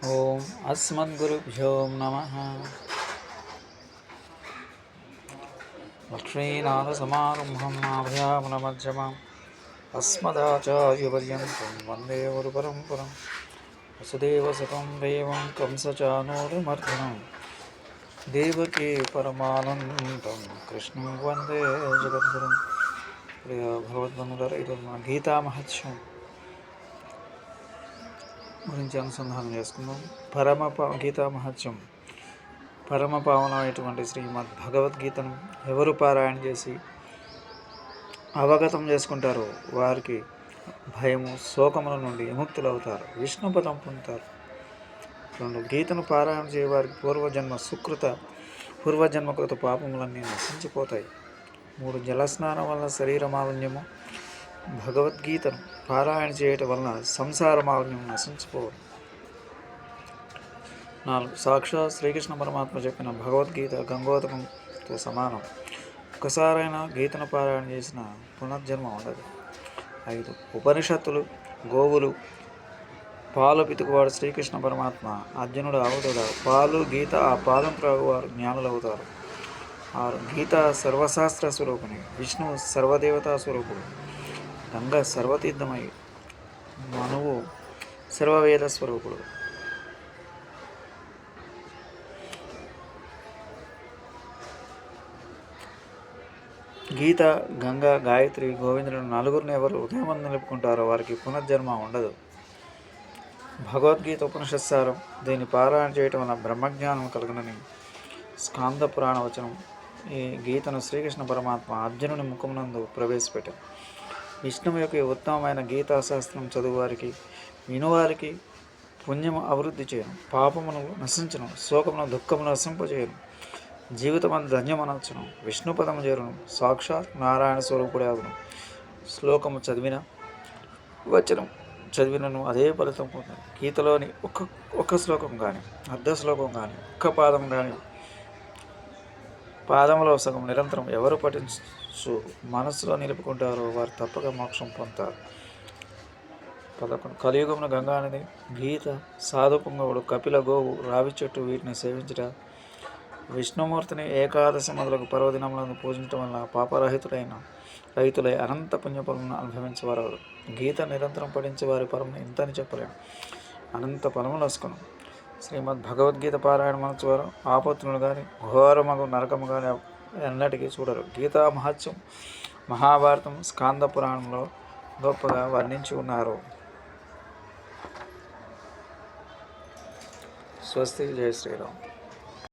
ఓం అస్మద్గురుభ్యో నమః. లక్ష్మీనాథసమారంభం నాభయామునమధ్యమాం అస్మదాచార్యపర్యంతం వందే గురుపరంపరం. వసుదేవసుతం దేవం కంసచానూరమర్దనం దేవకీ పరమానందం కృష్ణం వందే జగద్గురుం. ప్రియ భగవద్బంధులారా, ఈరోజు మన గీతా మహత్యం గురించి అనుసంధానం చేసుకుందాం. గీతా మహత్యం పరమ పావనమైనటువంటి శ్రీమద్ భగవద్గీతను ఎవరు పారాయణ చేసి అవగతం చేసుకుంటారో వారికి భయము శోకముల నుండి విముక్తులవుతారు, విష్ణుపదం పొందుతారు. రెండు, గీతను పారాయణ చేయవారికి పూర్వజన్మకృత పాపములన్నీ నశించిపోతాయి. మూడు, జలస్నానం వలన శరీర మాలిన్యము, భగవద్గీతను పారాయణ చేయటం వలన సంసార మాలిన్యం నశించిపోవడం. నాలుగు, సాక్షాత్ శ్రీకృష్ణ పరమాత్మ చెప్పిన భగవద్గీత గంగోదకంతో సమానం. ఒకసారైనా గీతను పారాయణ చేసిన పునర్జన్మ ఉండదు. ఐదు, ఉపనిషత్తులు, గోవులు, పాలు పితుకువాడు శ్రీకృష్ణ పరమాత్మ, అర్జునుడు అవతుడు, పాలు గీత ఆ పాదం త్రాగువారు జ్ఞానులవుతారు. ఆరు, గీత సర్వశాస్త్ర స్వరూపిణి, విష్ణువు సర్వదేవతా స్వరూపుడు, గంగ సర్వతీర్థమై, మనువు సర్వవేద స్వరూపుడు. గీత, గంగ, గాయత్రి, గోవిందులను నలుగురిని ఎవరు ఉదయం నిలుపుకుంటారో వారికి పునర్జన్మ ఉండదు. భగవద్గీత ఉపనిషత్సారం. దీన్ని పారాయణ చేయటం వల్ల బ్రహ్మజ్ఞానం కలుగునని స్కాంద పురాణ వచనం. ఈ గీతను శ్రీకృష్ణ పరమాత్మ అర్జునుని ముఖమునందు ప్రవేశపెట్టారు. విష్ణువు యొక్క ఉత్తమమైన గీతాశాస్త్రం చదువువారికి, వినువారికి పుణ్యము అభివృద్ధి చేయను, పాపమును నశించను, శోకమును దుఃఖమును నశింపజేయను, జీవితమందు ధన్యమనర్చును, విష్ణుపదము చేరును, సాక్షాత్ నారాయణ స్వరూపుడే అగును. శ్లోకము చదివిన వచనం చదివినను అదే ఫలితం పొందును. గీతలోని ఒక్క శ్లోకం కానీ, అర్ధ శ్లోకం కానీ, ఒక్క పాదం కానీ, పాదములో సగం నిరంతరం ఎవరు పఠించు మనస్సులో నిలుపుకుంటారో వారు తప్పక మోక్షం పొందుతారు. 11, కలియుగమున గంగా నది, గీత, సాధుపుంగవుడు, కపిల గోవు, రావి చెట్టు వీటిని సేవించుట, విష్ణుమూర్తిని ఏకాదశి మొదలగు పర్వదినములను పూజించడం వల్ల రైతులై అనంత పుణ్యఫలమును అనుభవించేవారు. గీత నిరంతరం పఠించే వారి పరమును ఇంతని చెప్పలేము, అనంత ఫలములు వసుకును. శ్రీమద్ భగవద్గీత పారాయణ మనసువారు ఆపత్తులను కానీ ఘోరమగు నరకము కానీ ఎన్నటికీ చూడరు. గీతా మహత్యం మహాభారతం, స్కాంద పురాణంలో గొప్పగా వర్ణించి ఉన్నారు. స్వస్తి. జై శ్రీరామ్.